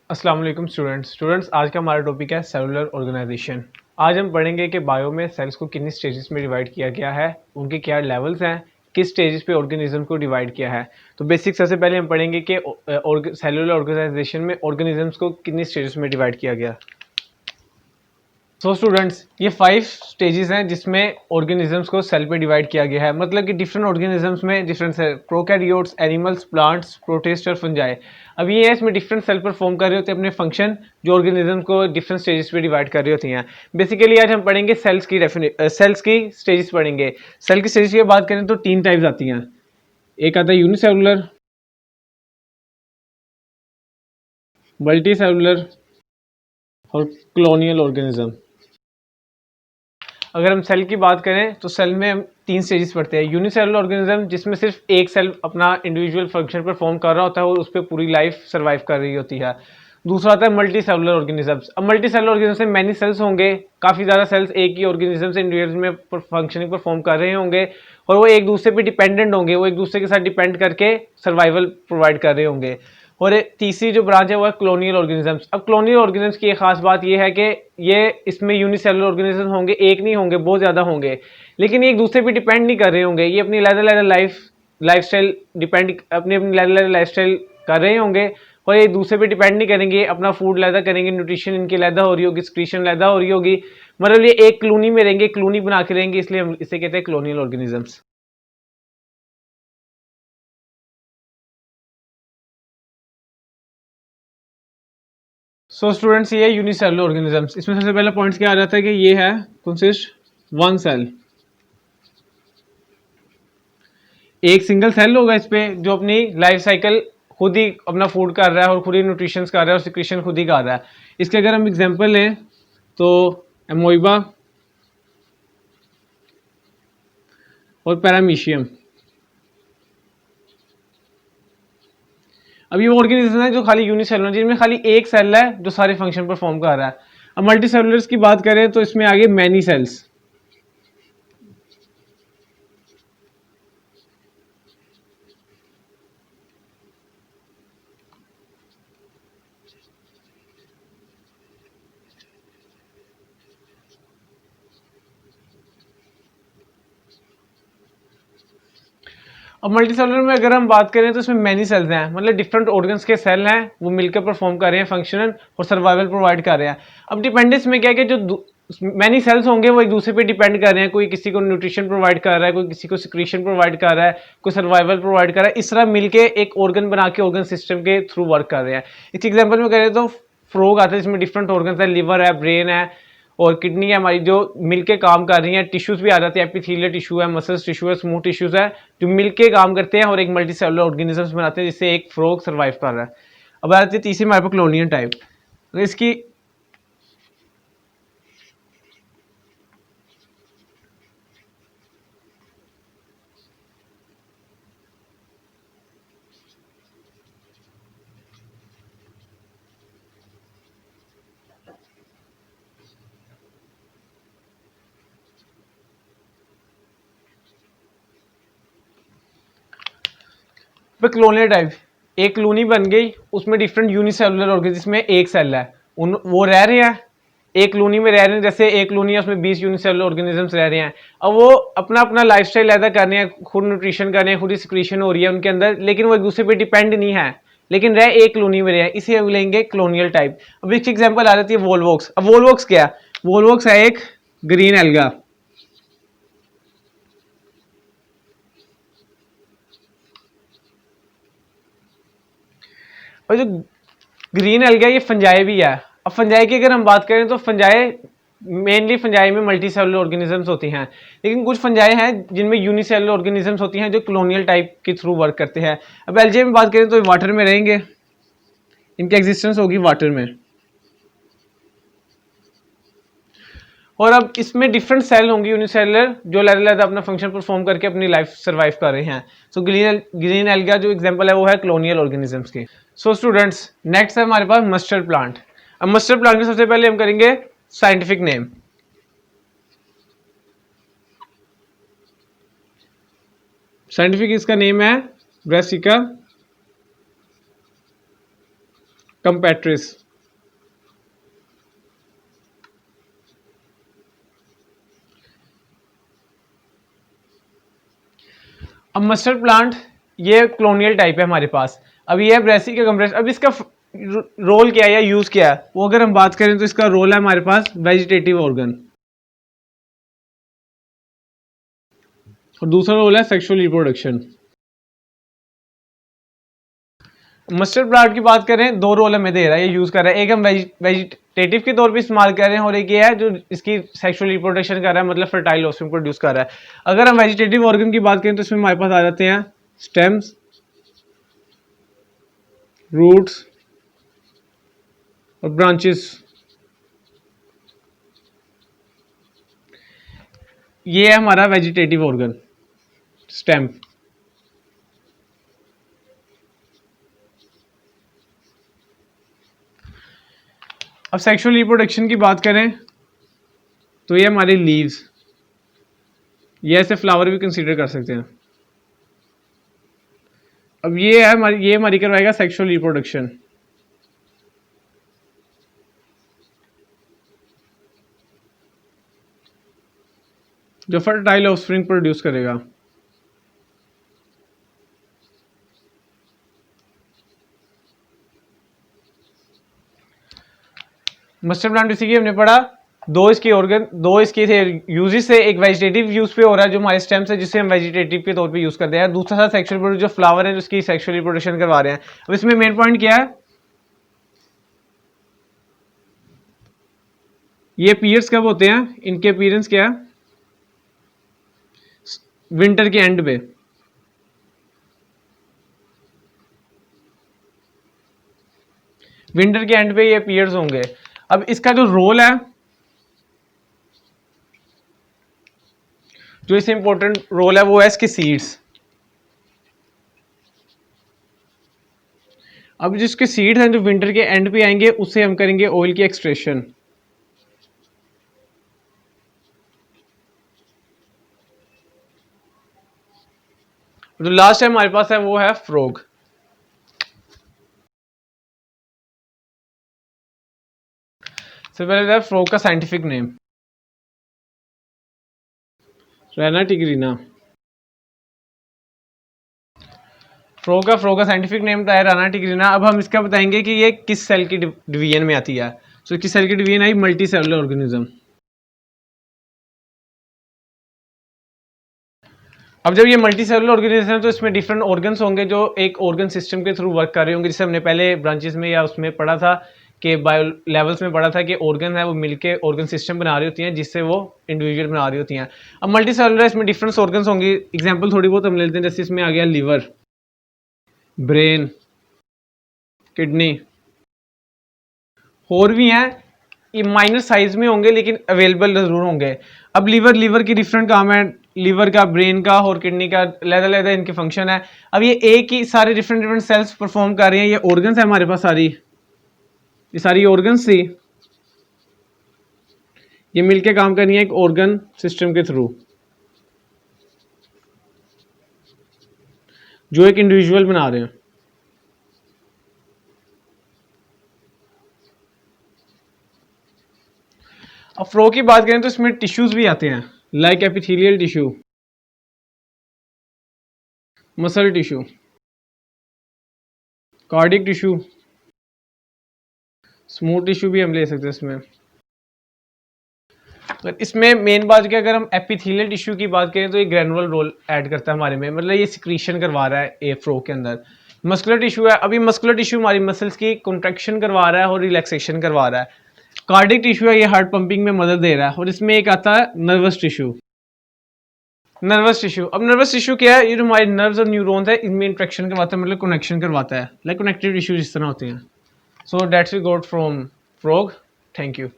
अस्सलाम वालेकुम स्टूडेंट्स आज का हमारा टॉपिक है सेलुलर ऑर्गेनाइजेशन। आज हम पढ़ेंगे कि बायो में सेल्स को कितनी स्टेजेस में डिवाइड किया गया है, उनके क्या लेवल्स हैं, किस स्टेजेस पे ऑर्गेनिज्म को डिवाइड किया है। तो बेसिक सबसे पहले हम पढ़ेंगे कि सेलुलर ऑर्गेनाइजेशन में ऑर्गेनिजम्स को कितनी स्टेजेस में डिवाइड किया गया। सो स्टूडेंट्स, ये 5 स्टेजेस हैं जिसमें ऑर्गेनिजम्स को सेल पे डिवाइड किया गया है। मतलब कि डिफरेंट ऑर्गेनिजम्स में different cell, prokaryotes, animals, plants, protist और फंजाई। अब ये है इसमें डिफरेंट सेल परफॉर्म कर रहे होते हैं अपने फंक्शन, जो ऑर्गेनिज्म को डिफरेंट स्टेजेस पे डिवाइड कर रही होती हैं। बेसिकली आज हम पढ़ेंगे सेल्स की स्टेजेस पढ़ेंगे। सेल की स्टेजेस की बात करें तो 3 टाइप्स आती हैं। एक आता है यूनिसेलुलर, मल्टी सेलुलर और कॉलोनियल ऑर्गेनिज्म। अगर हम सेल की बात करें तो सेल में हम 3 स्टेजेस पढ़ते हैं। यूनिसेलुलर ऑर्गेनिज्म, जिसमें सिर्फ एक सेल अपना इंडिविजुअल फंक्शन परफॉर्म कर रहा होता है और उस पर पूरी लाइफ सर्वाइव कर रही होती है। दूसरा आता है मल्टी सेलुलर ऑर्गेनिजम्स। अब मल्टी सेलुलर ऑर्गेनिज्म में मैनी सेल्स होंगे, काफ़ी ज़्यादा सेल्स एक ही ऑर्गेनिज्म से इंडिविजुअल में फंक्शनिंग परफॉर्म कर रहे होंगे और वो एक दूसरे पे डिपेंडेंट होंगे, वो एक दूसरे के साथ डिपेंड करके सर्वाइवल प्रोवाइड कर रहे होंगे। और तीसरी जो ब्रांच है वो है कॉलोनियल ऑर्गेनिजम्स। अब कॉलोनियल ऑर्गेनिजम्स की एक खास बात ये है कि ये इसमें यूनिसेलुलर ऑर्गेनिज्म होंगे, एक नहीं होंगे, बहुत ज़्यादा होंगे, लेकिन ये एक दूसरे पे डिपेंड नहीं कर रहे होंगे। ये अपनी लाइफ स्टाइल डिपेंड अपनी अपनी लाइफ स्टाइल कर रहे होंगे और एक दूसरे पे डिपेंड नहीं करेंगे। अपना फूड लैदा करेंगे, न्यूट्रिशन इनकी लैदा हो रही होगी, एक्सक्रीशन लैदा हो रही होगी। मतलब ये एक कॉलोनी में रहेंगे, कॉलोनी बना के रहेंगे, इसलिए हम इसे कहते हैं कॉलोनियल ऑर्गेनिजम्स। सो स्टूडेंट्स, ये यूनिसेलुलर ऑर्गेनिजम्स। इसमें सबसे पहला पॉइंट क्या आ जाता है कि ये है कंसिस्ट वन सेल। एक सिंगल सेल होगा इस पे, जो अपनी लाइफ साइकिल खुद ही अपना फूड कर रहा है और खुद ही न्यूट्रिशन कर रहा है और सिक्रीशन खुद ही कर रहा है। इसके अगर हम एग्जांपल लें तो एमोइबा और पैरामीशियम। अब ये ऑर्गेनिज्म है जो खाली यूनिसेलुलर, जिनमें खाली एक सेल है जो सारे फंक्शन परफॉर्म कर रहा है। अब मल्टी सेलुलर्स की बात करें तो इसमें आगे मैनी सेल्स। अब मल्टी सेलुलर में अगर हम बात करें तो इसमें मैनी सेल्स हैं, मतलब डिफरेंट ऑर्गन्स के सेल हैं, वो मिलकर परफॉर्म कर रहे हैं फंक्शन और सर्वाइवल प्रोवाइड कर रहे हैं। अब डिपेंडेंस में क्या है कि जो मैनी सेल्स होंगे वो एक दूसरे पे डिपेंड कर रहे हैं। कोई किसी को न्यूट्रिशन प्रोवाइड कर रहा है, कोई किसी को सिक्रीशन प्रोवाइड कर रहा है, कोई सर्वाइवल प्रोवाइड कर रहा है। इस तरह मिलके एक ऑर्गन बना के ऑर्गन सिस्टम के थ्रू वर्क कर रहे हैं। इस एग्जाम्पल में करें तो फ्रॉग आता है, जिसमें डिफरेंट ऑर्गन्स है, लिवर है, ब्रेन है और किडनी है हमारी, जो मिलके काम कर रही हैं। टिश्यूज भी आ जाते हैं, एपिथेलियल टिश्यू है, मसल्स टिश्यू है, स्मूथ टिश्यूज है, जो मिलके काम करते हैं और एक मल्टी सेलुलर ऑर्गेनिजम्स बनाते हैं, जिससे एक फ्रॉग सर्वाइव कर रहा है। अब आ जाती है तीसरी हमारे पास कॉलोनियल टाइप। तो इसकी कॉलोनियल टाइप, एक कॉलोनी बन गई, उसमें डिफरेंट यूनिसेलुलर ऑर्गेनिज्म, जिसमें एक सेल है, उन वो रह रहे हैं एक कॉलोनी में रह रहे हैं। जैसे एक कॉलोनी है उसमें 20 यूनिसेलुलर ऑर्गेनिजम्स रह रहे हैं। अब वो अपना अपना लाइफस्टाइल ऐसा कर रहे हैं, खुद न्यूट्रिशन कर रहे हैं, खुद ही सिक्रीशन हो रही है उनके अंदर, लेकिन वो एक दूसरे पे डिपेंड नहीं है, लेकिन रह एक कॉलोनी में रहे, इसे हम लेंगे कॉलोनियल टाइप। अब इसकी एग्जांपल आ जाती है वोलवॉक्स। अब वोलवॉक्स क्या है? वोलवॉक्स है एक ग्रीन एल्गा। और जो ग्रीन एल्गा ये फंजाई भी है। अब फंजाई की अगर हम बात करें तो फंजाई मेनली फंजाई में मल्टी सेलुलर ऑर्गेनिजम्स होती हैं, लेकिन कुछ फंजाई हैं जिनमें यूनिसेलुलर ऑर्गेनिजम्स होती हैं जो कॉलोनियल टाइप के थ्रू वर्क करते हैं। अब एलजे में बात करें तो वाटर में रहेंगे, इनकी एग्जिस्टेंस होगी वाटर में। और अब इसमें डिफरेंट सेल होंगी यूनिसेलुलर, जो अलग अपना फंक्शन परफॉर्म करके अपनी लाइफ सर्वाइव कर रहे हैं। सो ग्रीन एल्गा जो एग्जांपल है वो है कॉलोनियल ऑर्गेनिजम्स की। सो स्टूडेंट्स, नेक्स्ट है हमारे पास मस्टर्ड प्लांट। अब मस्टर्ड प्लांट के सबसे पहले हम करेंगे साइंटिफिक नेम। साइंटिफिक इसका नेम है ब्रासिका कंपेट्रिस। अब मस्टर्ड प्लांट ये कॉलोनियल टाइप है हमारे पास। अब ये है ब्रेसिका कंप्रेस। अब इसका रोल क्या है या यूज क्या है, वो अगर हम बात करें तो इसका रोल है हमारे पास वेजिटेटिव ऑर्गन, और दूसरा रोल है सेक्सुअल रिप्रोडक्शन। मस्टर्ड प्लांट की बात करें, दो रोल हमें दे रहा है, ये यूज कर रहा है। एक हम वेजिटेटिव के तौर पे इस्तेमाल कर रहे हैं, और एक ये है जो इसकी सेक्सुअल रिप्रोडक्शन कर रहा है, मतलब फर्टाइल ऑफस्प्रिंग प्रोड्यूस कर रहा है। अगर हम वेजिटेटिव ऑर्गन की बात करें तो इसमें हमारे पास आ जाते हैं स्टेम्स, रूट्स और ब्रांचेस। ये है हमारा वेजिटेटिव ऑर्गन, स्टेम। अब सेक्सुअल रिप्रोडक्शन की बात करें तो ये हमारे लीव्स, ये ऐसे फ्लावर भी कंसीडर कर सकते हैं। अब ये हमारी करवाएगा सेक्सुअल रिप्रोडक्शन। जो फर्टाइल ऑफस्प्रिंग प्रोड्यूस करेगा। मस्टर्ड प्लांट बेसिकली हमने पढ़ा, दो इसके थे यूजेस से। एक वेजिटेटिव यूज पे हो रहा है जो हमारे स्टेम्स है, जिसे हम वेजिटेटिव के तौर पे यूज करते हैं। दूसरा था सेक्सुअल प्रोडक्शन, जो फ्लावर है जो उसकी सेक्सुअल रिप्रोडक्शन करवा रहे हैं। अब इसमें मेन पॉइंट क्या है, ये पीरियड्स कब होते हैं, इनके अपीयरेंस क्या है, विंटर के एंड पे। विंटर के एंड पे ये पीरियड्स होंगे। अब इसका जो रोल है, जो इससे इंपॉर्टेंट रोल है, वो है इसके सीड्स। अब जिसके सीड्स हैं जो विंटर के एंड पे आएंगे, उससे हम करेंगे ऑयल की एक्सट्रैक्शन। जो लास्ट है हमारे पास है वो है फ्रॉग। सबसे पहले फ्रॉग का scientific name Raina tigrina. Frog का साइंटिफिक नेम था राना टिग्रीना। अब हम इसका बताएंगे कि ये किस सेल की डिवीजन में आती है। सो किस सेल की डिवीजन आई, मल्टी सेलुलर ऑर्गेनिज्म। अब जब ये मल्टी सेलुलर ऑर्गेनिज्म है तो इसमें डिफरेंट ऑर्गन्स होंगे जो एक ऑर्गन सिस्टम के थ्रू वर्क कर रहे होंगे। जैसे हमने पहले ब्रांचेस में या उसमें पढ़ा था कि बायो लेवल्स में पढ़ा था कि ऑर्गन है वो मिलके ऑर्गन सिस्टम बना रही होती हैं, जिससे वो इंडिविजुअल बना रही होती हैं। अब मल्टी सेलुलर इसमें डिफरेंट ऑर्गन्स होंगे। एग्जाम्पल थोड़ी बहुत हम लेते हैं, जैसे इसमें आ गया लीवर, ब्रेन, किडनी, और भी हैं, ये माइनर साइज में होंगे लेकिन अवेलेबल जरूर होंगे। अब लीवर की डिफरेंट काम है, लीवर का, ब्रेन का और किडनी का, अलग-अलग इनके फंक्शन है। अब ये एक ही सारे डिफरेंट सेल्स परफॉर्म कर रहे हैं। ये ऑर्गन्स है हमारे पास सारी, ये सारी ऑर्गन्स थी, ये मिलके काम करनी है एक ऑर्गन सिस्टम के थ्रू, जो एक इंडिविजुअल बना रहे हैं। अब फ्लो की बात करें तो इसमें टिश्यूज भी आते हैं, like epithelial tissue, muscle tissue, cardiac tissue, smooth tissue भी हम ले सकते हैं इसमें। तो इसमें मेन बात क्या, अगर हम एपिथेलियल टिश्यू की बात करें तो ये ग्रैनुलर रोल ऐड करता है हमारे में, मतलब ये सिक्रीशन करवा रहा है ए फ्लो के अंदर। मस्कुलर टिश्यू है, अभी मस्कुलर टिश्यू हमारी मसल्स की कॉन्ट्रैक्शन करवा रहा है और रिलैक्सेशन करवा रहा है। कार्डिक टिश्यू है, ये हार्ट पंपिंग में मदद दे रहा है। और इसमें एक आता है नर्वस टिश्यू। अब नर्वस टिश्यू क्या है, ये जो हमारे नर्व्स और न्यूरॉन्स है इनमें इंट्रैक्शन करवाता है, मतलब कनेक्शन करवाता है, लाइक कनेक्टिव टिश्यू जिस तरह होते हैं। So that's we got from frog. Thank you.